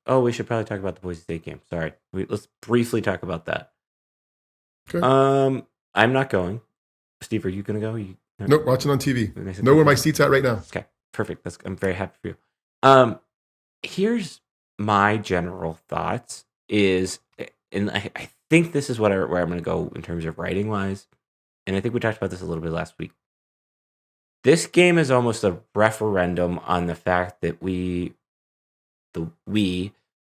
we should probably talk about the Boise State game. Sorry. Let's briefly talk about that. Okay. I'm not going. Steve, are you going to go? Nope, watching on TV. Know where my seat's at right now. Okay, perfect. I'm very happy for you. Here's my general thoughts is, and I think this is where I'm going to go in terms of writing wise, and I think we talked about this a little bit last week. This game is almost a referendum on the fact that we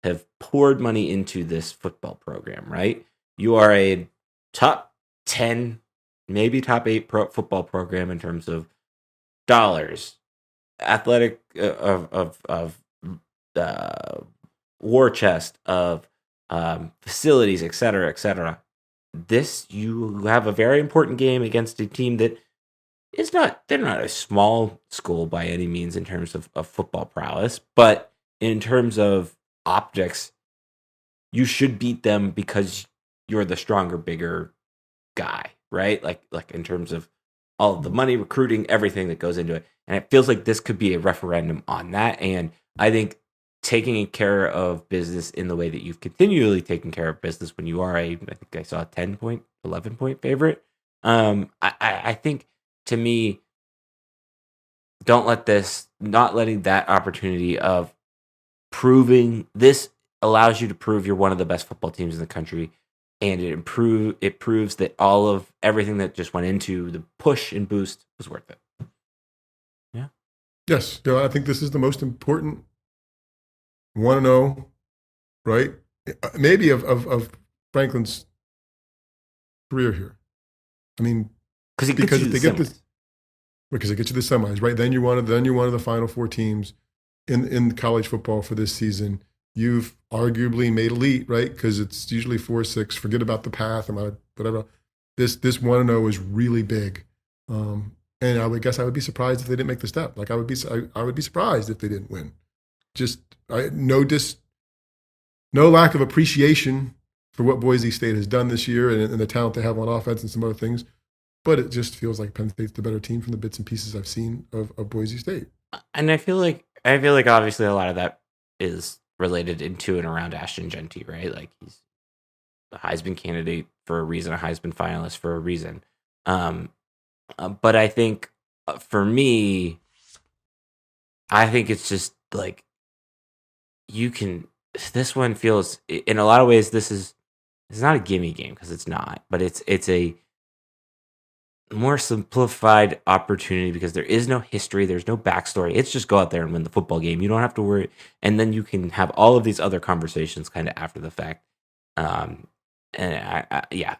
have poured money into this football program, right? You are a top 10, maybe top 8 football program in terms of dollars, athletic of war chest, of facilities, et cetera, et cetera. You have a very important game against a team that they're not a small school by any means in terms of football prowess, but in terms of optics, you should beat them because you're the stronger, bigger guy, right? Like in terms of all of the money, recruiting, everything that goes into it. And it feels like this could be a referendum on that. And I think taking care of business in the way that you've continually taken care of business when you are I think I saw a 10-point, 11-point favorite. I think, to me, not letting that opportunity of proving this allows you to prove you're one of the best football teams in the country. And it proves that all of everything that just went into the push and boost was worth it. Yeah. Yes. I think this is the most important 1-0, right? Maybe of Franklin's career here. I mean, because if they get this, because it gets you the semis, right? Then you're one of the final 4 teams in college football for this season. You've arguably made elite, right? Because it's usually 4-6. Forget about the path and whatever. This 1-0 is really big, and I would be surprised if they didn't make the step. Like I would be surprised if they didn't win. Just no lack of appreciation for what Boise State has done this year and the talent they have on offense and some other things. But it just feels like Penn State's the better team from the bits and pieces I've seen of Boise State. And I feel like obviously a lot of that is related into and around Ashton Genty, right? Like he's a Heisman candidate for a reason, a Heisman finalist for a reason. But I think for me, I think it's just like this one feels, in a lot of ways, it's not a gimme game because it's not, but it's a more simplified opportunity because there is no history, there's no backstory. It's just go out there and win the football game. You don't have to worry, and then you can have all of these other conversations kind of after the fact. And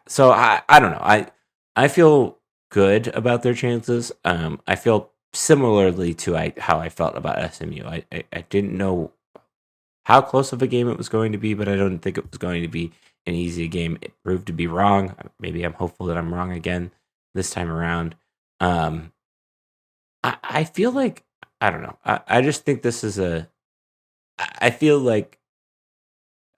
so I don't know. I feel good about their chances. I feel similarly to how I felt about SMU. I didn't know how close of a game it was going to be, but I don't think it was going to be an easy game. It proved to be wrong. Maybe I'm hopeful that I'm wrong again this time around. I feel like, I don't know. I just think this is I feel like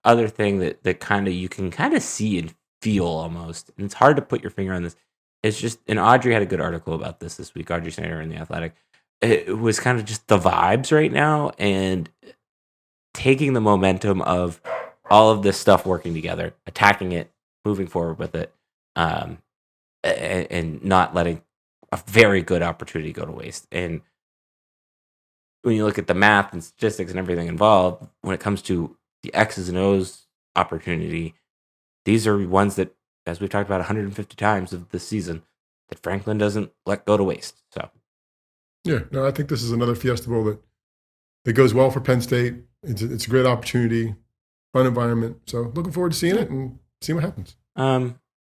other thing that kind of you can kind of see and feel almost, and it's hard to put your finger on this. It's just, and Audrey had a good article about this week, Audrey Snyder in The Athletic. It was kind of just the vibes right now and taking the momentum of all of this stuff working together, attacking it, moving forward with it, and not letting a very good opportunity go to waste. And when you look at the math and statistics and everything involved, when it comes to the X's and O's opportunity, these are ones that, as we've talked about 150 times of this season, that Franklin doesn't let go to waste. So, yeah, no, I think this is another Fiesta Bowl that goes well for Penn State. It's a great opportunity, fun environment. So looking forward to seeing it and seeing what happens.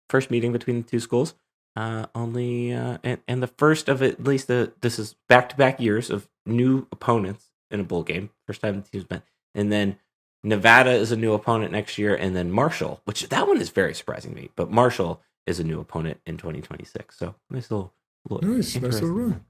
First meeting between the two schools. And the first of at least this is back-to-back years of new opponents in a bowl game. First time the teams met. And then Nevada is a new opponent next year, and then Marshall, which that one is very surprising to me, but Marshall is a new opponent in 2026. So nice little run.